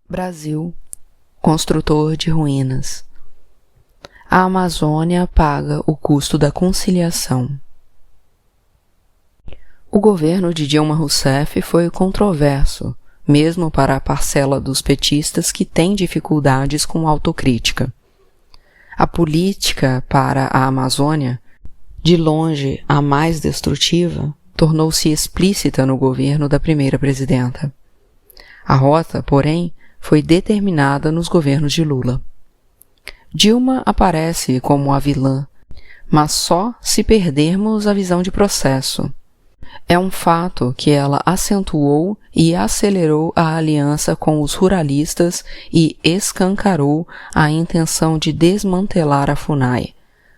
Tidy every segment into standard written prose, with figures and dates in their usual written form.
Brasil, construtor de ruínas. A Amazônia paga o custo da conciliação. O governo de Dilma Rousseff foi controverso, mesmo para a parcela dos petistas que tem dificuldades com autocrítica. A política para a Amazônia, de longe a mais destrutiva, tornou-se explícita no governo da primeira presidenta. A rota, porém, foi determinada nos governos de Lula. Dilma aparece como a vilã, mas só se perdermos a visão de processo. É um fato que ela acentuou e acelerou a aliança com os ruralistas e escancarou a intenção de desmantelar a FUNAI.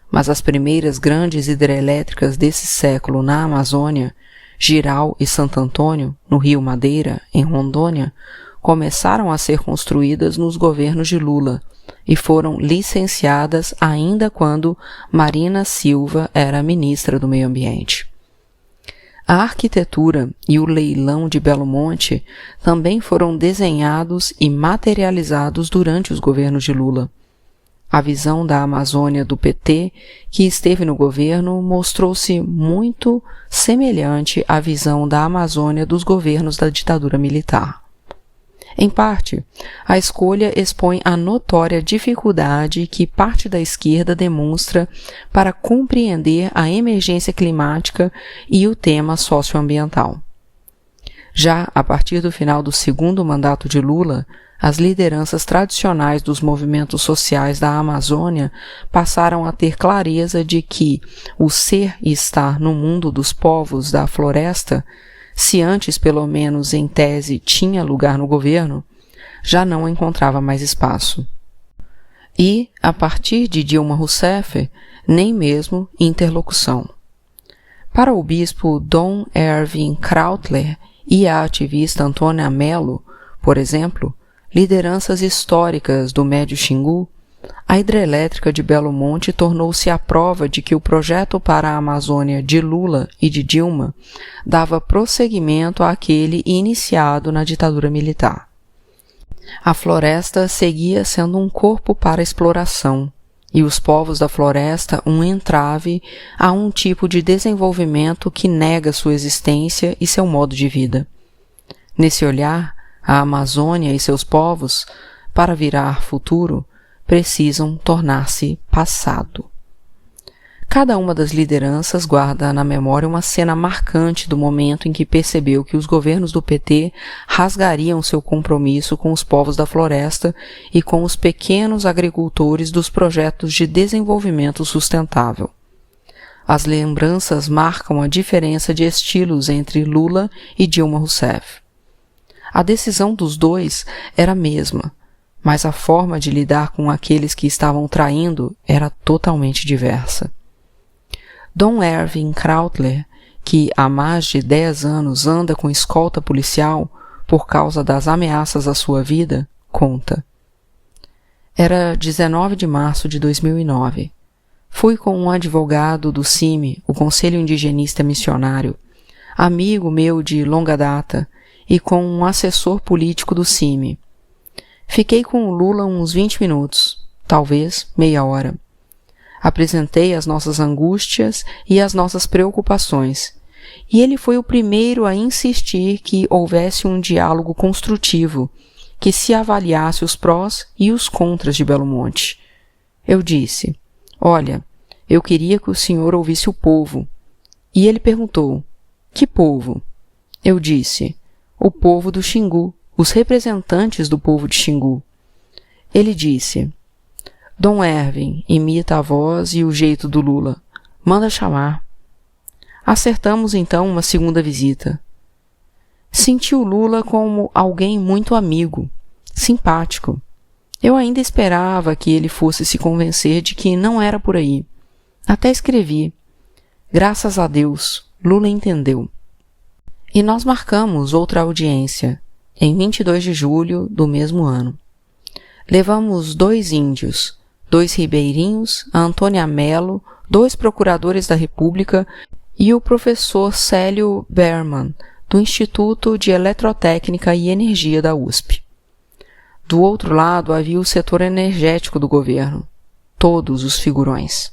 Mas as primeiras grandes hidrelétricas desse século na Amazônia, Jirau e Santo Antônio, no Rio Madeira, em Rondônia, começaram a ser construídas nos governos de Lula e foram licenciadas ainda quando Marina Silva era ministra do Meio Ambiente. A arquitetura e o leilão de Belo Monte também foram desenhados e materializados durante os governos de Lula. A visão da Amazônia do PT, que esteve no governo, mostrou-se muito semelhante à visão da Amazônia dos governos da ditadura militar. Em parte, a escolha expõe a notória dificuldade que parte da esquerda demonstra para compreender a emergência climática e o tema socioambiental. Já a partir do final do segundo mandato de Lula, as lideranças tradicionais dos movimentos sociais da Amazônia passaram a ter clareza de que o ser e estar no mundo dos povos da floresta, se antes pelo menos em tese tinha lugar no governo, já não encontrava mais espaço. E, a partir de Dilma Rousseff, nem mesmo interlocução. Para o bispo Dom Erwin Krautler e a ativista Antônia Mello, por exemplo, lideranças históricas do Médio Xingu, a hidrelétrica de Belo Monte tornou-se a prova de que o projeto para a Amazônia de Lula e de Dilma dava prosseguimento àquele iniciado na ditadura militar. A floresta seguia sendo um corpo para exploração, e os povos da floresta um entrave a um tipo de desenvolvimento que nega sua existência e seu modo de vida. Nesse olhar, a Amazônia e seus povos, para virar futuro, precisam tornar-se passado. Cada uma das lideranças guarda na memória uma cena marcante do momento em que percebeu que os governos do PT rasgariam seu compromisso com os povos da floresta e com os pequenos agricultores dos projetos de desenvolvimento sustentável. As lembranças marcam a diferença de estilos entre Lula e Dilma Rousseff. A decisão dos dois era a mesma, mas a forma de lidar com aqueles que estavam traindo era totalmente diversa. Dom Erwin Krautler, que há mais de 10 anos anda com escolta policial por causa das ameaças à sua vida, conta. Era 19 de março de 2009. Fui com um advogado do CIMI, o Conselho Indigenista Missionário, amigo meu de longa data, e com um assessor político do CIMI. Fiquei com o Lula uns 20 minutos, talvez meia hora. Apresentei as nossas angústias e as nossas preocupações, e ele foi o primeiro a insistir que houvesse um diálogo construtivo, que se avaliasse os prós e os contras de Belo Monte. Eu disse, olha, eu queria que o senhor ouvisse o povo. E ele perguntou, que povo? Eu disse, o povo do Xingu, os representantes do povo de Xingu. Ele disse, Dom Erwin imita a voz e o jeito do Lula. Manda chamar. Acertamos então uma segunda visita. Senti o Lula como alguém muito amigo, simpático. Eu ainda esperava que ele fosse se convencer de que não era por aí. Até escrevi. Graças a Deus, Lula entendeu. E nós marcamos outra audiência, em 22 de julho do mesmo ano. Levamos 2 índios, 2 ribeirinhos, a Antônia Mello, 2 procuradores da República e o professor Célio Berman, do Instituto de Eletrotécnica e Energia da USP. Do outro lado havia o setor energético do governo, todos os figurões.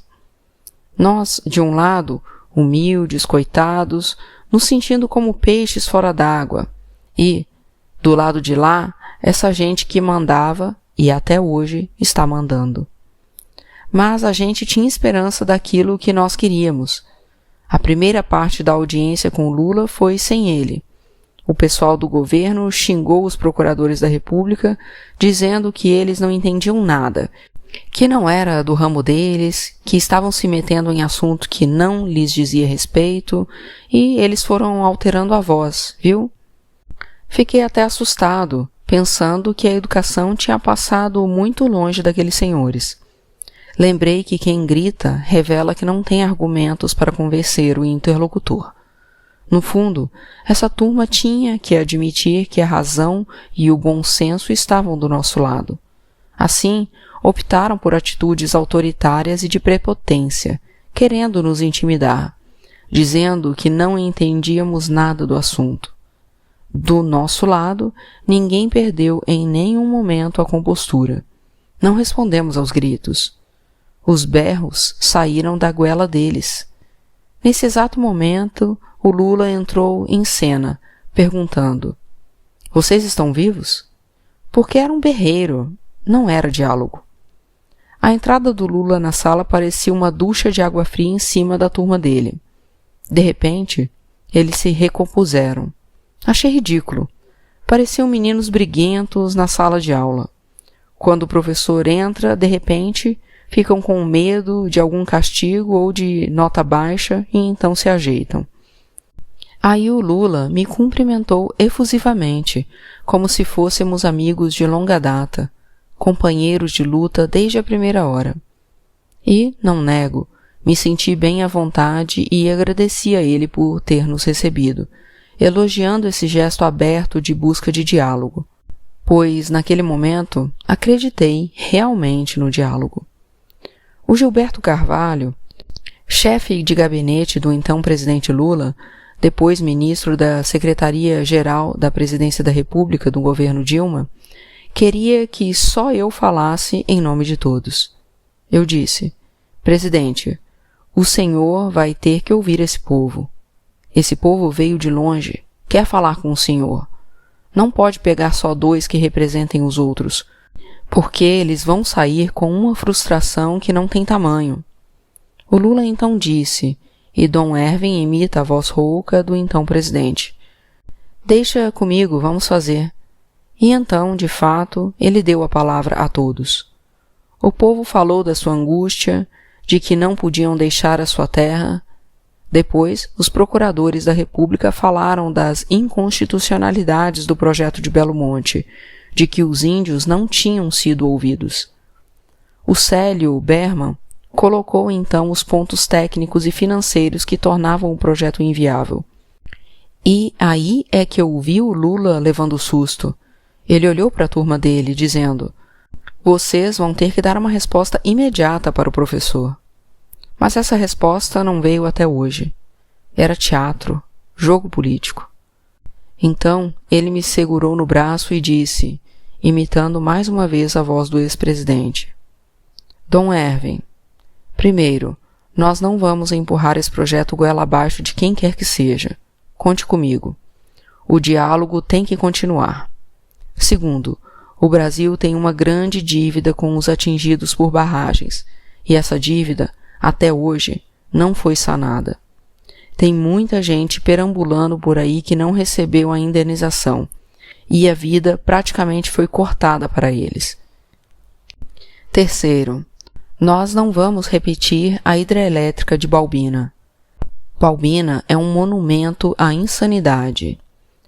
Nós, de um lado, humildes, coitados, nos sentindo como peixes fora d'água, e, do lado de lá, essa gente que mandava e até hoje está mandando. Mas a gente tinha esperança daquilo que nós queríamos. A primeira parte da audiência com Lula foi sem ele. O pessoal do governo xingou os procuradores da República, dizendo que eles não entendiam nada, que não era do ramo deles, que estavam se metendo em assunto que não lhes dizia respeito, e eles foram alterando a voz, viu? Fiquei até assustado, pensando que a educação tinha passado muito longe daqueles senhores. Lembrei que quem grita revela que não tem argumentos para convencer o interlocutor. No fundo, essa turma tinha que admitir que a razão e o bom senso estavam do nosso lado. Assim, optaram por atitudes autoritárias e de prepotência, querendo nos intimidar, dizendo que não entendíamos nada do assunto. Do nosso lado, ninguém perdeu em nenhum momento a compostura. Não respondemos aos gritos. Os berros saíram da goela deles. Nesse exato momento, o Lula entrou em cena, perguntando: "Vocês estão vivos?" Porque era um berreiro, não era diálogo. A entrada do Lula na sala parecia uma ducha de água fria em cima da turma dele. De repente, eles se recompuseram. Achei ridículo. Pareciam meninos briguentos na sala de aula. Quando o professor entra, de repente, ficam com medo de algum castigo ou de nota baixa e então se ajeitam. Aí o Lula me cumprimentou efusivamente, como se fôssemos amigos de longa data, companheiros de luta desde a primeira hora. E, não nego, me senti bem à vontade e agradeci a ele por ter nos recebido, elogiando esse gesto aberto de busca de diálogo, pois, naquele momento, acreditei realmente no diálogo. O Gilberto Carvalho, chefe de gabinete do então presidente Lula, depois ministro da Secretaria-Geral da Presidência da República do governo Dilma, queria que só eu falasse em nome de todos. Eu disse: "Presidente, o senhor vai ter que ouvir esse povo. Esse povo veio de longe, quer falar com o senhor. Não pode pegar só dois que representem os outros, porque eles vão sair com uma frustração que não tem tamanho." O Lula então disse, e Dom Ervin imita a voz rouca do então presidente: "Deixa comigo, vamos fazer." E então, de fato, ele deu a palavra a todos. O povo falou da sua angústia, de que não podiam deixar a sua terra. Depois, os procuradores da República falaram das inconstitucionalidades do projeto de Belo Monte, de que os índios não tinham sido ouvidos. O Célio Berman colocou então os pontos técnicos e financeiros que tornavam o projeto inviável. E aí é que eu vi o Lula levando susto. Ele olhou para a turma dele, dizendo: "Vocês vão ter que dar uma resposta imediata para o professor." Mas essa resposta não veio até hoje. Era teatro, jogo político. Então, ele me segurou no braço e disse, imitando mais uma vez a voz do ex-presidente: "Dom Ervin, primeiro, nós não vamos empurrar esse projeto goela abaixo de quem quer que seja. Conte comigo. O diálogo tem que continuar. Segundo, o Brasil tem uma grande dívida com os atingidos por barragens, e essa dívida, até hoje, não foi sanada. Tem muita gente perambulando por aí que não recebeu a indenização, e a vida praticamente foi cortada para eles. Terceiro, nós não vamos repetir a hidrelétrica de Balbina. Balbina é um monumento à insanidade.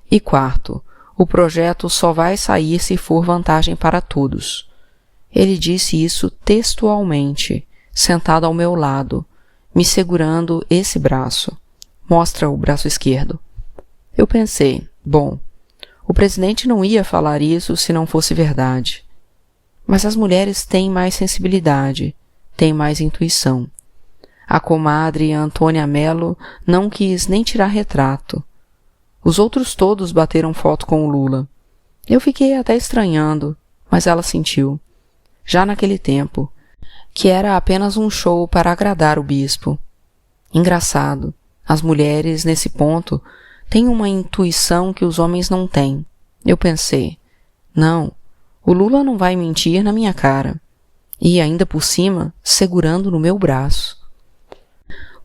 E quarto, o projeto só vai sair se for vantagem para todos." Ele disse isso textualmente, sentado ao meu lado, me segurando esse braço. Mostra o braço esquerdo. Eu pensei, bom, o presidente não ia falar isso se não fosse verdade. Mas as mulheres têm mais sensibilidade, têm mais intuição. A comadre Antônia Mello não quis nem tirar retrato. Os outros todos bateram foto com o Lula. Eu fiquei até estranhando, mas ela sentiu, já naquele tempo, que era apenas um show para agradar o bispo. Engraçado, as mulheres, nesse ponto, têm uma intuição que os homens não têm. Eu pensei, não, o Lula não vai mentir na minha cara. E ainda por cima, segurando no meu braço.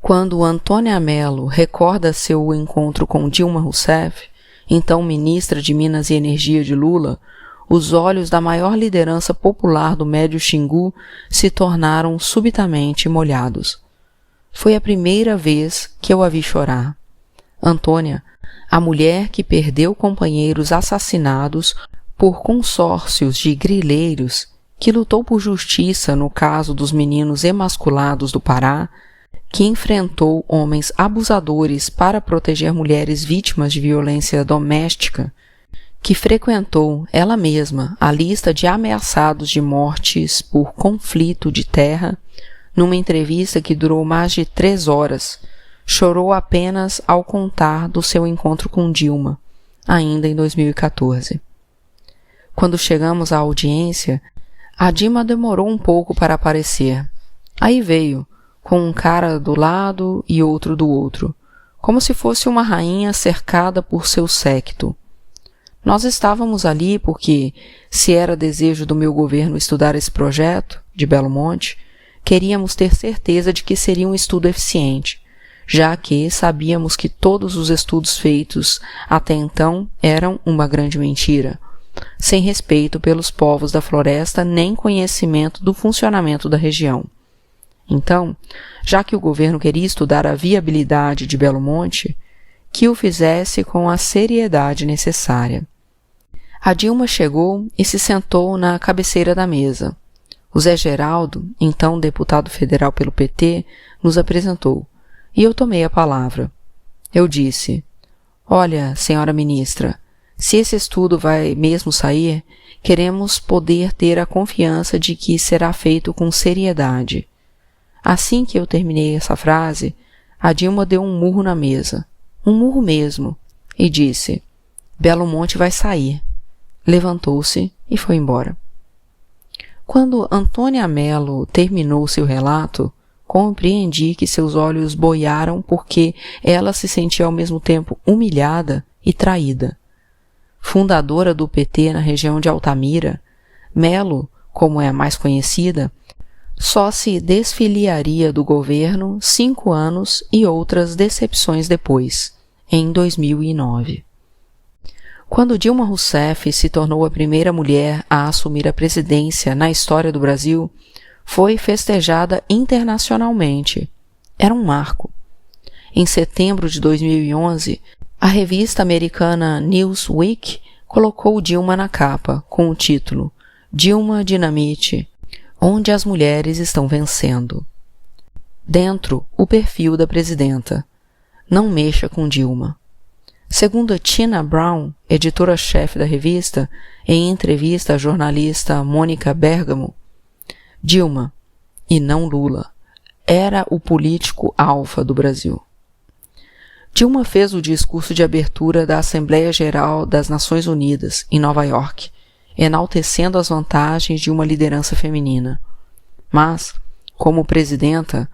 Quando Antônia Mello recorda seu encontro com Dilma Rousseff, então ministra de Minas e Energia de Lula, os olhos da maior liderança popular do Médio Xingu se tornaram subitamente molhados. Foi a primeira vez que eu a vi chorar. Antônia, a mulher que perdeu companheiros assassinados por consórcios de grileiros, que lutou por justiça no caso dos meninos emasculados do Pará, que enfrentou homens abusadores para proteger mulheres vítimas de violência doméstica, que frequentou ela mesma a lista de ameaçados de mortes por conflito de terra, numa entrevista que durou mais de 3 horas, chorou apenas ao contar do seu encontro com Dilma, ainda em 2014. Quando chegamos à audiência, a Dilma demorou um pouco para aparecer. Aí veio, com um cara do lado e outro do outro, como se fosse uma rainha cercada por seu séquito. Nós estávamos ali porque, se era desejo do meu governo estudar esse projeto, de Belo Monte, queríamos ter certeza de que seria um estudo eficiente, já que sabíamos que todos os estudos feitos até então eram uma grande mentira, sem respeito pelos povos da floresta nem conhecimento do funcionamento da região. Então, já que o governo queria estudar a viabilidade de Belo Monte, que o fizesse com a seriedade necessária. A Dilma chegou e se sentou na cabeceira da mesa. O Zé Geraldo, então deputado federal pelo PT, nos apresentou, e eu tomei a palavra. Eu disse, olha, senhora ministra, se esse estudo vai mesmo sair, queremos poder ter a confiança de que será feito com seriedade. Assim que eu terminei essa frase, a Dilma deu um murro na mesa, um murro mesmo, e disse, Belo Monte vai sair. Levantou-se e foi embora. Quando Antônia Mello terminou seu relato, compreendi que seus olhos boiaram porque ela se sentia ao mesmo tempo humilhada e traída. Fundadora do PT na região de Altamira, Mello, como é a mais conhecida, só se desfiliaria do governo 5 anos e outras decepções depois, em 2009. Quando Dilma Rousseff se tornou a primeira mulher a assumir a presidência na história do Brasil, foi festejada internacionalmente. Era um marco. Em setembro de 2011, a revista americana Newsweek colocou Dilma na capa, com o título Dilma Dinamite, onde as mulheres estão vencendo. Dentro, o perfil da presidenta. Não mexa com Dilma. Segundo Tina Brown, editora-chefe da revista, em entrevista à jornalista Mônica Bergamo, Dilma, e não Lula, era o político alfa do Brasil. Dilma fez o discurso de abertura da Assembleia Geral das Nações Unidas, em Nova York, enaltecendo as vantagens de uma liderança feminina. Mas, como presidenta,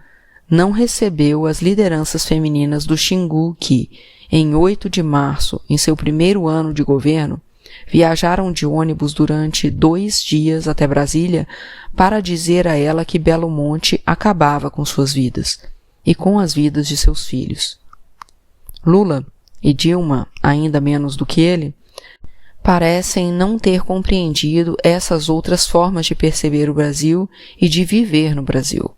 não recebeu as lideranças femininas do Xingu que, em 8 de março, em seu primeiro ano de governo, viajaram de ônibus durante 2 dias até Brasília para dizer a ela que Belo Monte acabava com suas vidas e com as vidas de seus filhos. Lula, e Dilma, ainda menos do que ele, parecem não ter compreendido essas outras formas de perceber o Brasil e de viver no Brasil.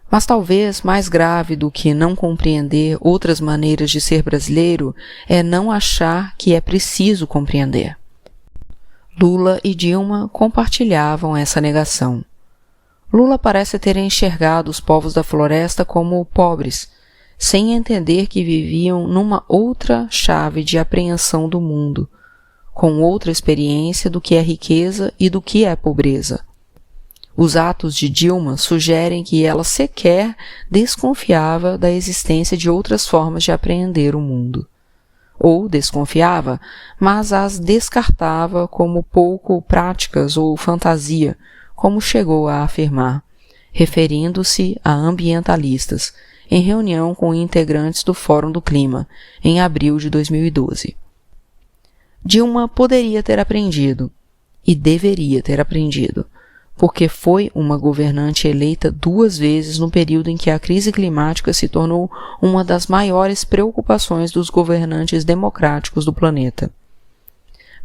Mas talvez mais grave do que não compreender outras maneiras de ser brasileiro é não achar que é preciso compreender. Lula e Dilma compartilhavam essa negação. Lula parece ter enxergado os povos da floresta como pobres, sem entender que viviam numa outra chave de apreensão do mundo, com outra experiência do que é riqueza e do que é pobreza. Os atos de Dilma sugerem que ela sequer desconfiava da existência de outras formas de apreender o mundo. ou desconfiava, mas as descartava como pouco práticas ou fantasia, como chegou a afirmar, referindo-se a ambientalistas, em reunião com integrantes do Fórum do Clima, em abril de 2012. Dilma poderia ter aprendido, e deveria ter aprendido, porque foi uma governante eleita 2 vezes no período em que a crise climática se tornou uma das maiores preocupações dos governantes democráticos do planeta.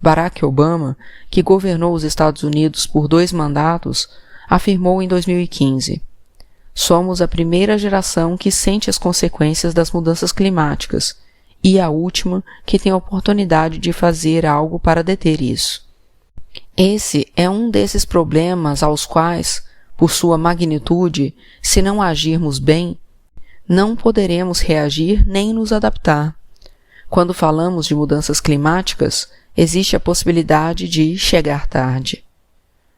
Barack Obama, que governou os Estados Unidos por 2 mandatos, afirmou em 2015: "Somos a primeira geração que sente as consequências das mudanças climáticas e a última que tem a oportunidade de fazer algo para deter isso." Esse é um desses problemas aos quais, por sua magnitude, se não agirmos bem, não poderemos reagir nem nos adaptar. Quando falamos de mudanças climáticas, existe a possibilidade de chegar tarde.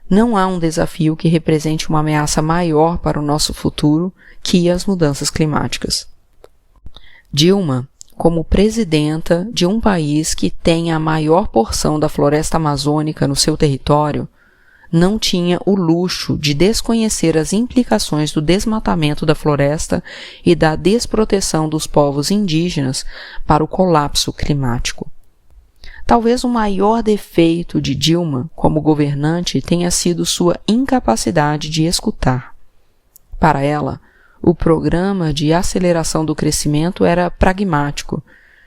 Não há um desafio que represente uma ameaça maior para o nosso futuro que as mudanças climáticas. Dilma, como presidenta de um país que tem a maior porção da floresta amazônica no seu território, não tinha o luxo de desconhecer as implicações do desmatamento da floresta e da desproteção dos povos indígenas para o colapso climático. Talvez o maior defeito de Dilma como governante tenha sido sua incapacidade de escutar. Para ela, o programa de aceleração do crescimento era pragmático,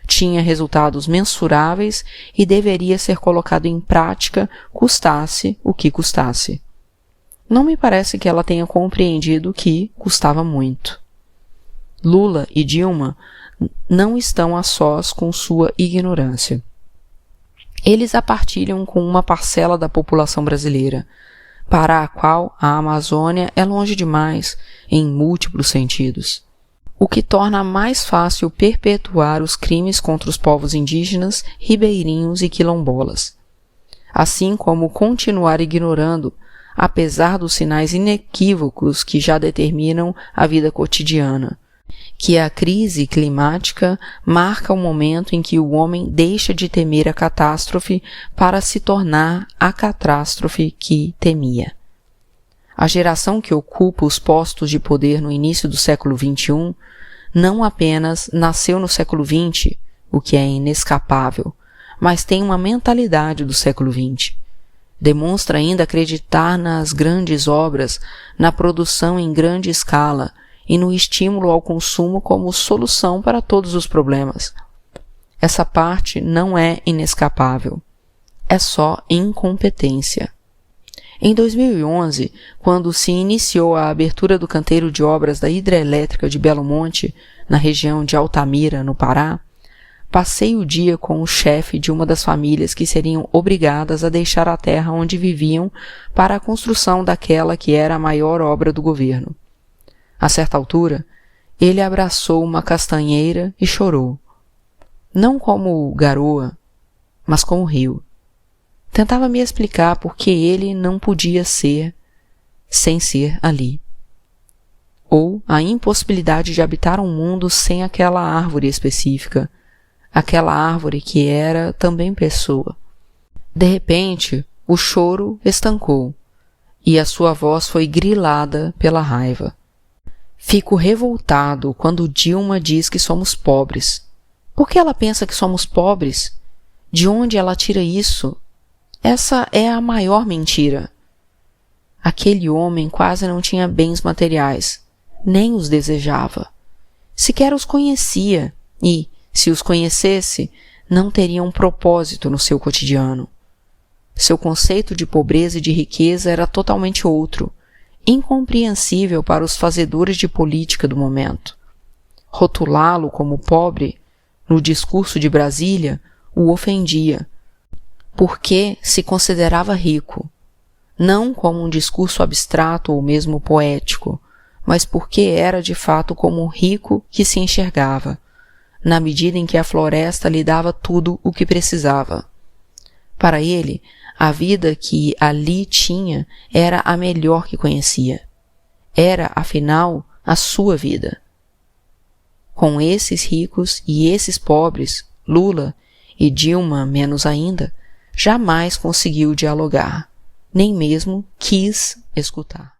tinha resultados mensuráveis e deveria ser colocado em prática, custasse o que custasse. Não me parece que ela tenha compreendido que custava muito. Lula e Dilma não estão a sós com sua ignorância. Eles a partilham com uma parcela da população brasileira, para a qual a Amazônia é longe demais, em múltiplos sentidos, o que torna mais fácil perpetuar os crimes contra os povos indígenas, ribeirinhos e quilombolas, assim como continuar ignorando, apesar dos sinais inequívocos que já determinam a vida cotidiana, que a crise climática marca o momento em que o homem deixa de temer a catástrofe para se tornar a catástrofe que temia. A geração que ocupa os postos de poder no início do século XXI não apenas nasceu no século XX, o que é inescapável, mas tem uma mentalidade do século XX. Demonstra ainda acreditar nas grandes obras, na produção em grande escala, e no estímulo ao consumo como solução para todos os problemas. Essa parte não é inescapável. É só incompetência. Em 2011, quando se iniciou a abertura do canteiro de obras da hidrelétrica de Belo Monte, na região de Altamira, no Pará, passei o dia com o chefe de uma das famílias que seriam obrigadas a deixar a terra onde viviam para a construção daquela que era a maior obra do governo. A certa altura, ele abraçou uma castanheira e chorou. Não como garoa, mas como rio. Tentava me explicar por que ele não podia ser sem ser ali. Ou a impossibilidade de habitar um mundo sem aquela árvore específica, aquela árvore que era também pessoa. De repente, o choro estancou e a sua voz foi grilada pela raiva. Fico revoltado quando Dilma diz que somos pobres. Por que ela pensa que somos pobres? De onde ela tira isso? Essa é a maior mentira. Aquele homem quase não tinha bens materiais, nem os desejava. Sequer os conhecia e, se os conhecesse, não teria um propósito no seu cotidiano. Seu conceito de pobreza e de riqueza era totalmente outro, incompreensível para os fazedores de política do momento. Rotulá-lo como pobre, no discurso de Brasília, o ofendia, porque se considerava rico, não como um discurso abstrato ou mesmo poético, mas porque era de fato como rico que se enxergava, na medida em que a floresta lhe dava tudo o que precisava. Para ele, a vida que ali tinha era a melhor que conhecia. Era, afinal, a sua vida. Com esses ricos e esses pobres, Lula, e Dilma menos ainda, jamais conseguiu dialogar, nem mesmo quis escutar.